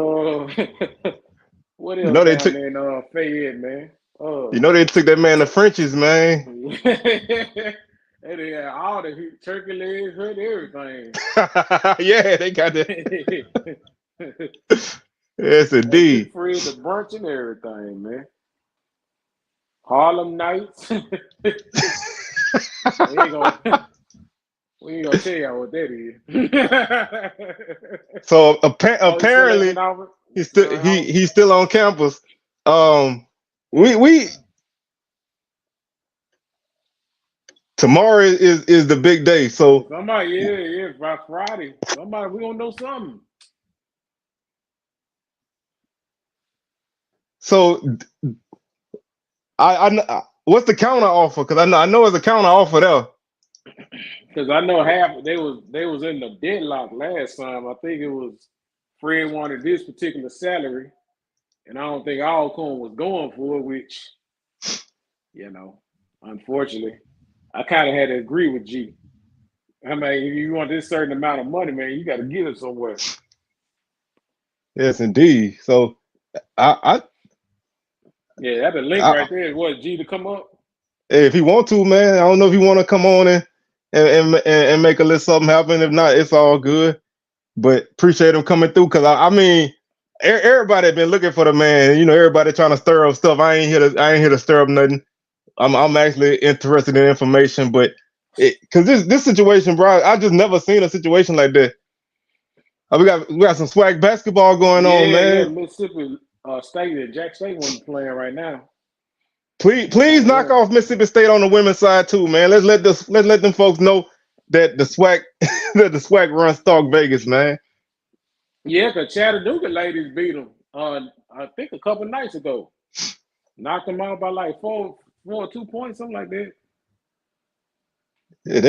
what else down there in Fayette, man? You know they took that man to French's, man. They had all the turkey legs, hood, everything. Yeah, they got that. Yes, indeed. Free the brunch and everything, man. Harlem Nights. We ain't gonna tell y'all what that is. So apparently he's still on campus. We tomorrow is the big day. So somebody, by Friday, we gonna know something. So I what's the counter offer? Because I know there's a counter offer there. Because I know they was in the deadlock last time. I think it was Fred wanted this particular salary, and I don't think Alcorn was going for it, which, unfortunately, I kind of had to agree with G. I mean, if you want this certain amount of money, man, you got to get it somewhere. Yes, indeed. So that's the link right there. What, G to come up? Hey, if he want to, man. I don't know if he want to come on and make a little something happen. If not, it's all good. But appreciate him coming through, because I mean, everybody been looking for the man. Everybody trying to stir up stuff. I ain't here to stir up nothing. I'm actually interested in information, but because this situation, bro, I just never seen a situation like that. We got some SWAC basketball going on, man. Yeah, Mississippi State and Jack State wasn't playing right now. Please knock off Mississippi State on the women's side too, man. Let's let them folks know that the SWAC that the SWAC runs Stark Vegas, man. Yeah, because Chattanooga ladies beat them. I think a couple nights ago, knocked them out by like 4 or 2 points, something like that. Yeah,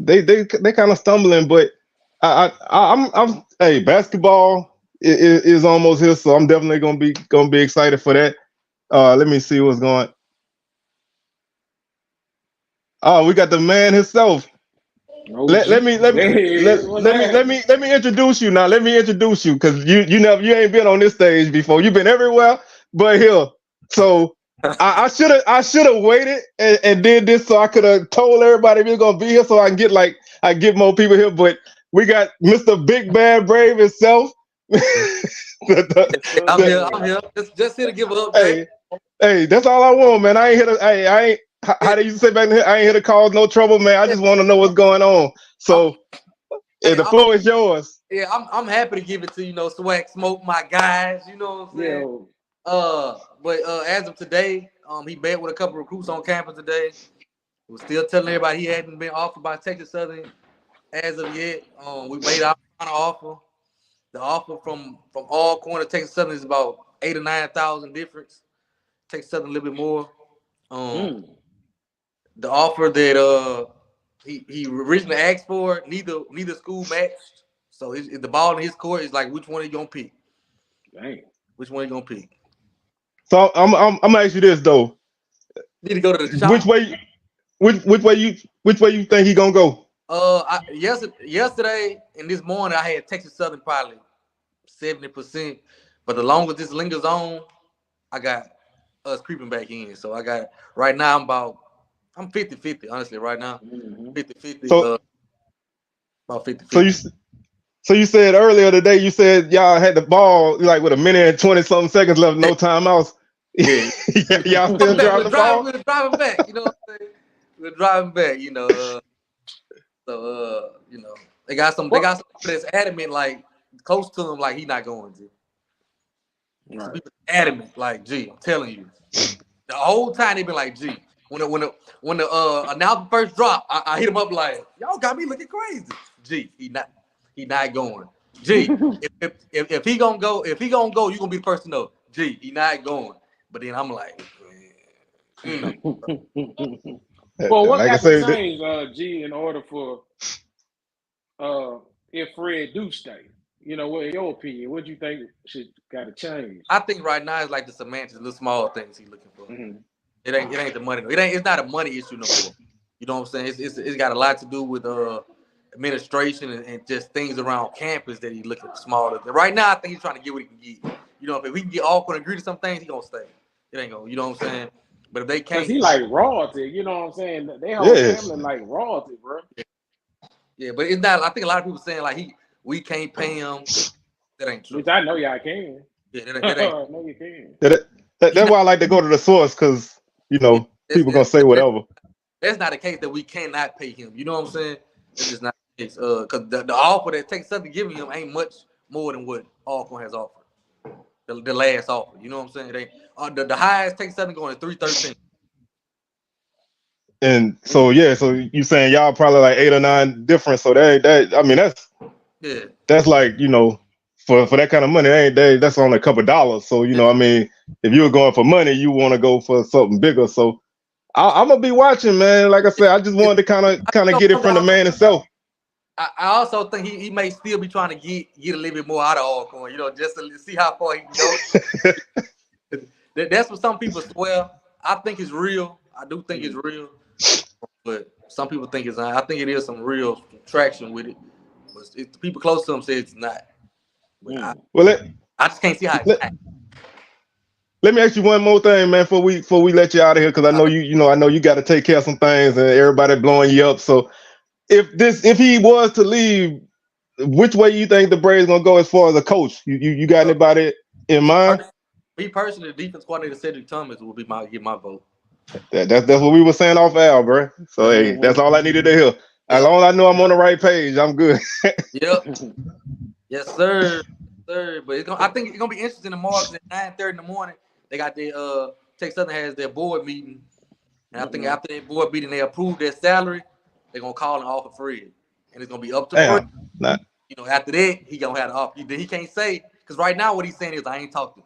they kind of stumbling, but I'm hey, basketball is almost here, so I'm definitely gonna be excited for that. Let me see what's going. Oh, we got the man himself. Let me introduce you now. Let me introduce you, because you ain't been on this stage before. You've been everywhere but here. So I should have waited and did this, so I could have told everybody we were gonna be here, so I can get more people here. But we got Mr. Big Bad Brave himself. I'm here. Just here to give an update. Hey, that's all I want, man. I ain't here to. Hey, I ain't. How do you say back there? I ain't here to cause no trouble, man. I just want to know what's going on. So the floor is yours. Yeah, I'm happy to give it to SWAC Smoke, my guys. You know what I'm saying? But as of today, he met with a couple recruits on campus today. We're still telling everybody he hadn't been offered by Texas Southern as of yet. We made our final offer. The offer from all corners Texas Southern is about 8,000 or 9,000 difference. Texas Southern a little bit more. The offer that he originally asked for, neither school matched. So the ball in his court is like, which one are you gonna pick? Dang. Which one are you gonna pick? So I'm gonna ask you this though. Need to go to the shop. Which way you think he gonna go? Yesterday and this morning I had Texas Southern probably 70%, but the longer this lingers on, I got us creeping back in. So I got right now I'm 50-50 honestly right now. 50-50. So, about 50-50. So you said earlier today, you said y'all had the ball like with 1 minute and 20-something seconds left, no timeouts. Yeah. Y'all still driving the ball? We're driving back, you know what I'm saying? We're driving back, they got some that's adamant, like close to him, like he not going to. Right. People adamant, like, G, I'm telling you. The whole time they been like, G. When the announcement first drop, I hit him up like, y'all got me looking crazy. G, he not going. G, if he gonna go, you gonna be the first to know. G, he not going. But then I'm like, Well, what got to change, G, in order for if Fred do stay? What in your opinion, what do you think should got to change? I think right now it's like the semantics, little small things he's looking for. It ain't the money. It's not a money issue no more. You know what I'm saying? It's got a lot to do with administration and just things around campus that he's looking for smaller. Right now, I think he's trying to get what he can get. If we can get all can agree to some things, he gonna stay. It ain't gonna, you know what I'm saying? But if they can't, he like royalty. You know what I'm saying? They whole family like royalty, bro. Yeah, but it's not. I think a lot of people saying like we can't pay him. That ain't true. Which I know y'all can. Yeah, that ain't. I know you can. That's why I like to go to the source, because people gonna say whatever. That's not the case that we cannot pay him. You know what I'm saying? It's just not the case. Because the offer that Texas Southern giving him ain't much more than what Alcorn has offered. The last offer. You know what I'm saying? It ain't the highest Texas Southern going to 313. And so so you saying y'all probably like 8 or 9 different. So that's like, for that kind of money, that's only a couple dollars. So if you were going for money, you want to go for something bigger. So I'm gonna be watching, man. Like I said, I just wanted to kind of get it from the man himself. I also think he may still be trying to get a little bit more out of Alcorn, just to see how far he can go. That's what some people swear. I think it's real. I do think it's real, but some people think it's not. I think it is some real traction with it. But if the people close to him say it's not. I just can't see how it's not. Let me ask you one more thing, man, before we let you out of here, because I know I know you got to take care of some things and everybody blowing you up. So if he was to leave, which way you think the Braves gonna go as far as a coach? You got anybody in mind? Me personally, the defense coordinator Cedric Thomas will get my vote. That's what we were saying off air, bro. So hey, that's all I needed to hear. As long as I know I'm on the right page, I'm good. Yep. Yes, sir. But I think it's gonna be interesting tomorrow at 9:30 in the morning. They got their Texas Southern has their board meeting, and I think after their board meeting they approve their salary, they're gonna call and offer Fred, and it's gonna be up to Fred. After that he gonna have to offer. Then he can't say, because right now what he's saying is I ain't talked to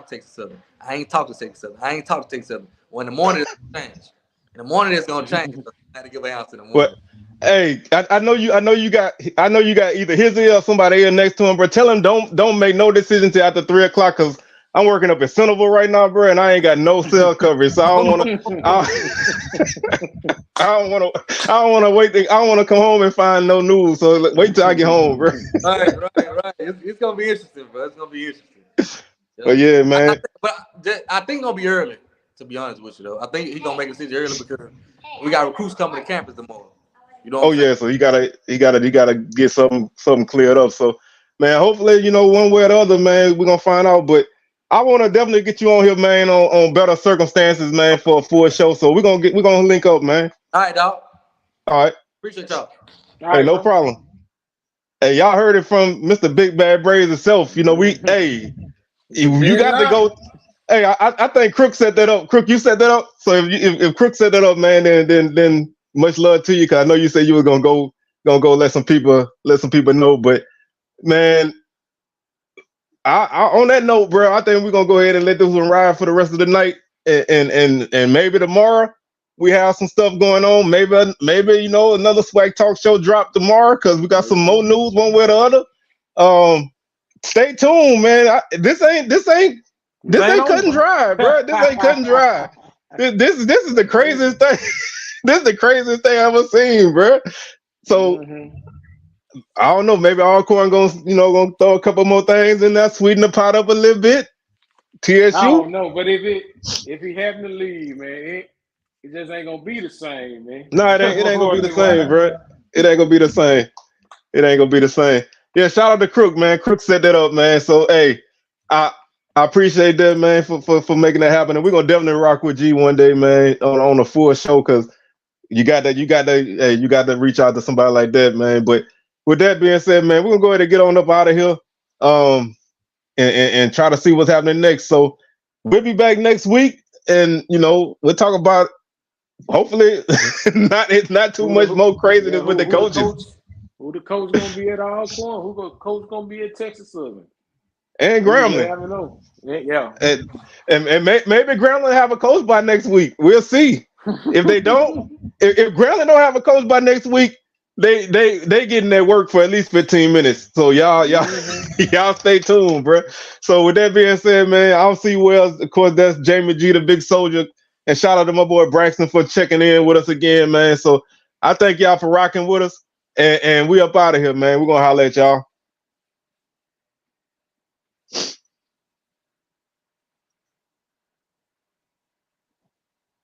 Texas Southern. I ain't talked to Texas Southern. I ain't talked to Texas Southern. Well, in the morning it's gonna change. In the morning it's gonna change. I had to give an answer in the morning. Hey, I know you got either his ear or somebody ear next to him, bro. Tell him don't make no decision till after 3 o'clock, because I'm working up in Centerville right now, bro, and I ain't got no cell coverage, so I don't want to wait. I don't want to come home and find no news. So wait till I get home, bro. Right. It's gonna be interesting, bro. It's gonna be interesting. But yeah, man. I think it's gonna be early. To be honest with you, though, I think he's gonna make a decision early because we got recruits coming to campus tomorrow. So he gotta get something cleared up. So, man, hopefully, one way or the other, man, we're gonna find out. But I want to definitely get you on here, man, on better circumstances, man, for a full show. So we're gonna link up, man. All right, dog. All right. Appreciate y'all. Hey, no problem. Hey, y'all heard it from Mr. Big Bad Braves himself. You know, you got to go. Hey, I think Crook set that up. Crook, you set that up. So if Crook set that up, man, then much love to you, because I know you said you were gonna go let some people know. But man, I on that note, bro, I think we're gonna go ahead and let this one ride for the rest of the night, and maybe tomorrow we have some stuff going on. Maybe another SWAC talk show drop tomorrow, because we got some more news one way or the other. Stay tuned, man. This ain't cut and dry, bro. This ain't cut and dry. This is the craziest thing. This is the craziest thing I've ever seen, bro. So I don't know. Maybe Alcorn gonna throw a couple more things in there, sweeten the pot up a little bit. TSU. I don't know, but if he happen to leave, man, it just ain't gonna be the same, man. No, it ain't gonna be the same, bro. It ain't gonna be the same. It ain't gonna be the same. Yeah, shout out to Crook, man. Crook set that up, man. So hey, I appreciate that, man, for making that happen. And we're gonna definitely rock with G one day, man, on a full show, because you got to reach out to somebody like that, man. But with that being said, man, we're gonna go ahead and get on up out of here. And try to see what's happening next. So we'll be back next week, and we'll talk about, hopefully it's not too much more craziness with the coaches. Who the coach gonna be at Alcorn? Who the coach gonna be at Texas Southern? And Grambling. Yeah. And maybe Grambling have a coach by next week. We'll see. If they don't, if Grambling don't have a coach by next week, they getting their work for at least 15 minutes. So y'all stay tuned, bro. So with that being said, man, I'll see you well. Of course, that's Jamie G, the big soldier. And shout out to my boy Braxton for checking in with us again, man. So I thank y'all for rocking with us. And we up out of here, man. We're gonna holler at y'all.